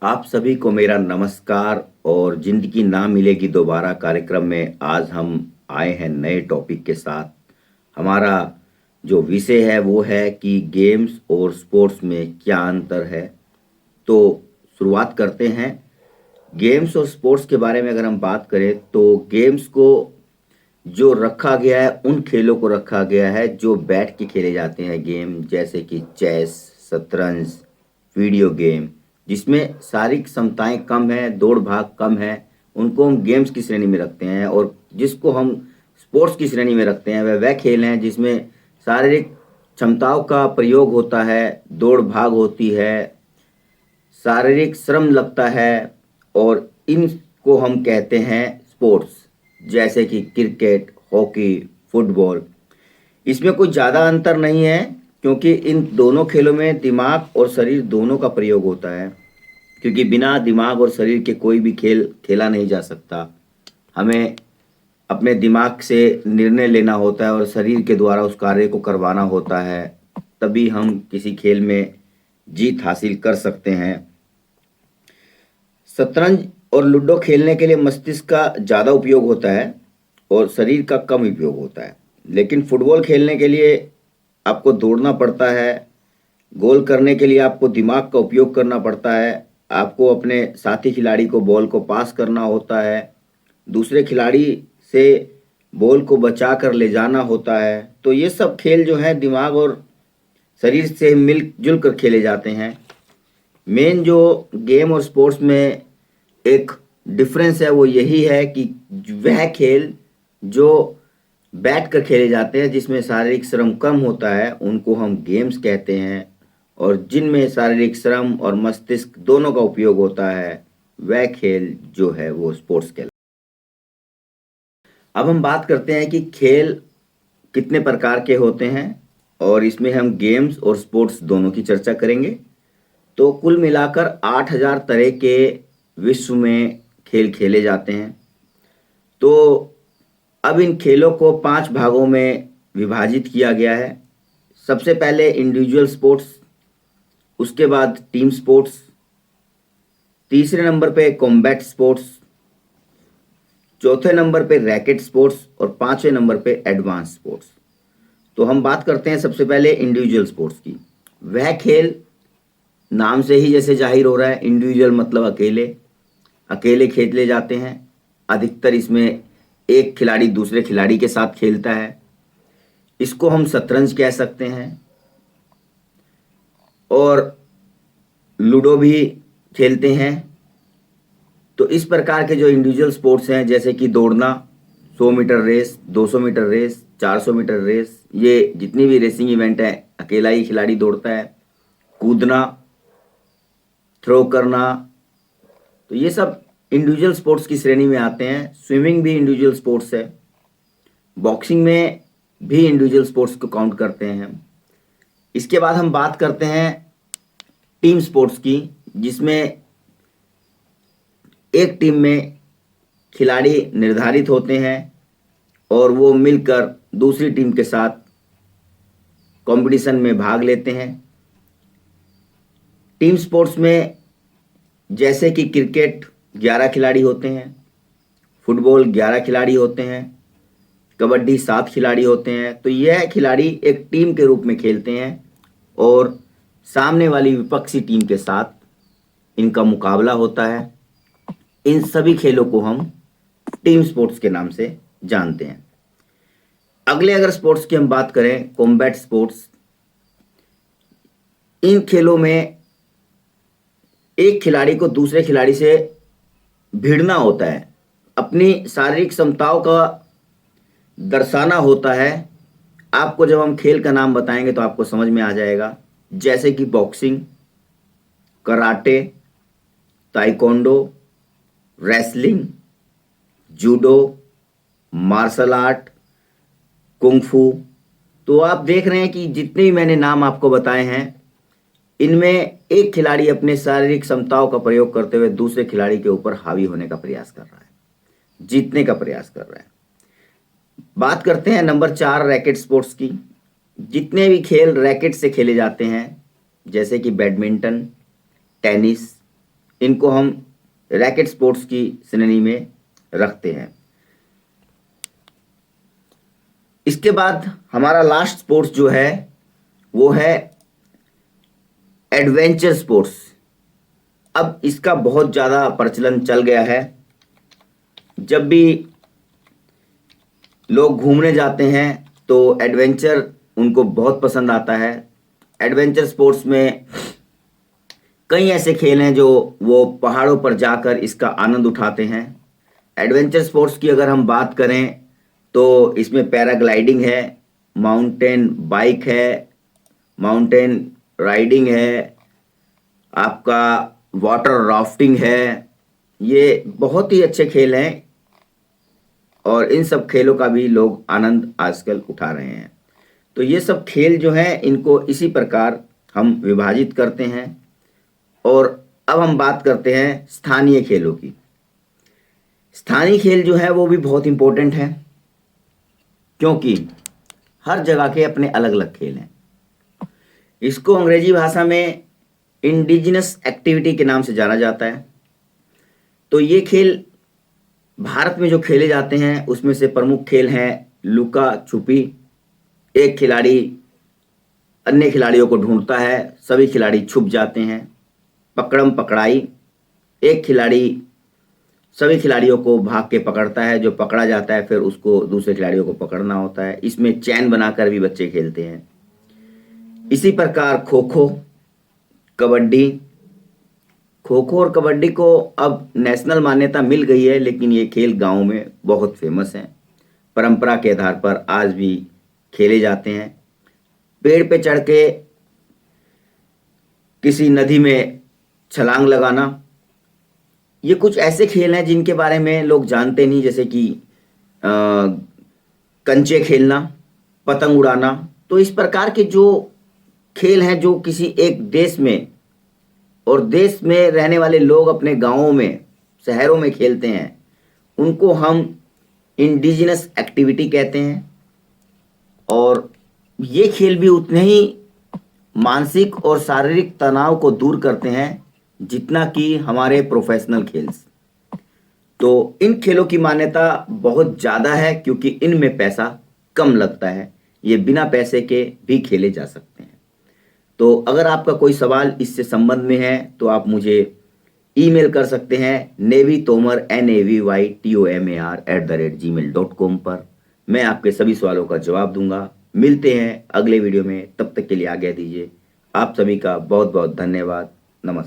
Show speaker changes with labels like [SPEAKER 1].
[SPEAKER 1] आप सभी को मेरा नमस्कार और जिंदगी ना मिलेगी दोबारा कार्यक्रम में आज हम आए हैं नए टॉपिक के साथ। हमारा जो विषय है वो है कि गेम्स और स्पोर्ट्स में क्या अंतर है। तो शुरुआत करते हैं। गेम्स और स्पोर्ट्स के बारे में अगर हम बात करें तो गेम्स को जो रखा गया है उन खेलों को रखा गया है जो बैठ के खेले जाते हैं गेम, जैसे कि चेस, शतरंज, वीडियो गेम, जिसमें शारीरिक क्षमताएं कम है, दौड़ भाग कम है, उनको हम गेम्स की श्रेणी में रखते हैं। और जिसको हम स्पोर्ट्स की श्रेणी में रखते हैं वह खेल हैं जिसमें शारीरिक क्षमताओं का प्रयोग होता है, दौड़ भाग होती है, शारीरिक श्रम लगता है, और इनको हम कहते हैं स्पोर्ट्स, जैसे कि क्रिकेट, हॉकी, फुटबॉल। इसमें कुछ ज़्यादा अंतर नहीं है क्योंकि इन दोनों खेलों में दिमाग और शरीर दोनों का प्रयोग होता है, क्योंकि बिना दिमाग और शरीर के कोई भी खेल खेला नहीं जा सकता। हमें अपने दिमाग से निर्णय लेना होता है और शरीर के द्वारा उस कार्य को करवाना होता है, तभी हम किसी खेल में जीत हासिल कर सकते हैं। शतरंज और लूडो खेलने के लिए मस्तिष्क का ज़्यादा उपयोग होता है और शरीर का कम उपयोग होता है। लेकिन फुटबॉल खेलने के लिए आपको दौड़ना पड़ता है, गोल करने के लिए आपको दिमाग का उपयोग करना पड़ता है, आपको अपने साथी खिलाड़ी को बॉल को पास करना होता है, दूसरे खिलाड़ी से बॉल को बचा कर ले जाना होता है। तो ये सब खेल जो है दिमाग और शरीर से मिलजुल कर खेले जाते हैं। मेन जो गेम और स्पोर्ट्स में एक डिफरेंस है वो यही है कि वह खेल जो बैठ कर खेले जाते हैं, जिसमें शारीरिक श्रम कम होता है, उनको हम गेम्स कहते हैं, और जिनमें शारीरिक श्रम और मस्तिष्क दोनों का उपयोग होता है वह खेल जो है वो स्पोर्ट्स खेल। अब हम बात करते हैं कि खेल कितने प्रकार के होते हैं और इसमें हम गेम्स और स्पोर्ट्स दोनों की चर्चा करेंगे। तो कुल मिलाकर 8,000 तरह के विश्व में खेल खेले जाते हैं। तो अब इन खेलों को 5 भागों में विभाजित किया गया है। सबसे पहले इंडिविजुअल स्पोर्ट्स, उसके बाद टीम स्पोर्ट्स, तीसरे नंबर पे कॉम्बैट स्पोर्ट्स, चौथे नंबर पे रैकेट स्पोर्ट्स और पांचवें नंबर पे एडवांस स्पोर्ट्स। तो हम बात करते हैं सबसे पहले इंडिविजुअल स्पोर्ट्स की। वह खेल नाम से ही जैसे जाहिर हो रहा है, इंडिविजुअल मतलब अकेले अकेले खेले जाते हैं। अधिकतर इसमें एक खिलाड़ी दूसरे खिलाड़ी के साथ खेलता है। इसको हम शतरंज कह सकते हैं, और लूडो भी खेलते हैं। तो इस प्रकार के जो इंडिविजुअल स्पोर्ट्स हैं, जैसे कि दौड़ना, 100 meter race, 200 meter race, 400 meter race, ये जितनी भी रेसिंग इवेंट है अकेला ही खिलाड़ी दौड़ता है। कूदना, थ्रो करना, तो ये सब इंडिविजुअल स्पोर्ट्स की श्रेणी में आते हैं। स्विमिंग भी इंडिविजुअल स्पोर्ट्स है। बॉक्सिंग में भी इंडिविजुअल स्पोर्ट्स को काउंट करते हैं हम। इसके बाद हम बात करते हैं टीम स्पोर्ट्स की, जिसमें एक टीम में खिलाड़ी निर्धारित होते हैं और वो मिलकर दूसरी टीम के साथ कंपटीशन में भाग लेते हैं। टीम स्पोर्ट्स में जैसे कि क्रिकेट 11 खिलाड़ी होते हैं, फुटबॉल 11 खिलाड़ी होते हैं, कबड्डी 7 खिलाड़ी होते हैं। तो यह खिलाड़ी एक टीम के रूप में खेलते हैं और सामने वाली विपक्षी टीम के साथ इनका मुकाबला होता है। इन सभी खेलों को हम टीम स्पोर्ट्स के नाम से जानते हैं। अगले अगर स्पोर्ट्स की हम बात करें, कॉम्बैट स्पोर्ट्स, इन खेलों में एक खिलाड़ी को दूसरे खिलाड़ी से भिड़ना होता है, अपनी शारीरिक क्षमताओं का दर्शाना होता है। आपको जब हम खेल का नाम बताएंगे तो आपको समझ में आ जाएगा, जैसे कि boxing, karate, taekwondo, wrestling, judo, martial art, kung fu. तो आप देख रहे हैं कि जितने भी मैंने नाम आपको बताए हैं, इनमें एक खिलाड़ी अपने शारीरिक क्षमताओं का प्रयोग करते हुए दूसरे खिलाड़ी के ऊपर हावी होने का प्रयास कर रहा है, जीतने का प्रयास कर रहा है। बात करते हैं नंबर 4 रैकेट स्पोर्ट्स की। जितने भी खेल रैकेट से खेले जाते हैं, जैसे कि बैडमिंटन, टेनिस, इनको हम रैकेट स्पोर्ट्स की श्रेणी में रखते हैं। इसके बाद हमारा लास्ट स्पोर्ट्स जो है वो है एडवेंचर स्पोर्ट्स। अब इसका बहुत ज़्यादा प्रचलन चल गया है। जब भी लोग घूमने जाते हैं तो एडवेंचर उनको बहुत पसंद आता है। एडवेंचर स्पोर्ट्स में कई ऐसे खेल हैं जो वो पहाड़ों पर जाकर इसका आनंद उठाते हैं। एडवेंचर स्पोर्ट्स की अगर हम बात करें तो इसमें पैराग्लाइडिंग है, माउंटेन बाइक है, माउंटेन राइडिंग है, आपका वाटर राफ्टिंग है। ये बहुत ही अच्छे खेल हैं और इन सब खेलों का भी लोग आनंद आजकल उठा रहे हैं। तो ये सब खेल जो हैं इनको इसी प्रकार हम विभाजित करते हैं। और अब हम बात करते हैं स्थानीय खेलों की। स्थानीय खेल जो है वो भी बहुत इम्पोर्टेंट है, क्योंकि हर जगह के अपने अलग अलग खेल हैं। इसको अंग्रेजी भाषा में इंडिजिनस एक्टिविटी के नाम से जाना जाता है। तो ये खेल भारत में जो खेले जाते हैं उसमें से प्रमुख खेल हैं लुका छुपी। एक खिलाड़ी अन्य खिलाड़ियों को ढूंढता है, सभी खिलाड़ी छुप जाते हैं। पकड़म पकड़ाई, एक खिलाड़ी सभी खिलाड़ियों को भाग के पकड़ता है, जो पकड़ा जाता है फिर उसको दूसरे खिलाड़ियों को पकड़ना होता है। इसमें चैन बनाकर भी बच्चे खेलते हैं। इसी प्रकार खो खो, कबड्डी। खो खो और कबड्डी को अब नेशनल मान्यता मिल गई है, लेकिन ये खेल गांव में बहुत फेमस हैं। परंपरा के आधार पर आज भी खेले जाते हैं। पेड़ पे चढ़ के किसी नदी में छलांग लगाना, ये कुछ ऐसे खेल हैं जिनके बारे में लोग जानते नहीं, जैसे कि कंचे खेलना, पतंग उड़ाना। तो इस प्रकार के जो खेल हैं जो किसी एक देश में और देश में रहने वाले लोग अपने गांवों में शहरों में खेलते हैं, उनको हम इंडिजिनस एक्टिविटी कहते हैं। और ये खेल भी उतने ही मानसिक और शारीरिक तनाव को दूर करते हैं जितना कि हमारे प्रोफेशनल खेल्स। तो इन खेलों की मान्यता बहुत ज़्यादा है क्योंकि इनमें पैसा कम लगता है। ये बिना पैसे के भी खेले जा सकते हैं। तो अगर आपका कोई सवाल इससे संबंध में है तो आप मुझे ईमेल कर सकते हैं navytomar@gmail.com पर। मैं आपके सभी सवालों का जवाब दूंगा। मिलते हैं अगले वीडियो में, तब तक के लिए आज्ञा दीजिए। आप सभी का बहुत बहुत धन्यवाद। नमस्कार।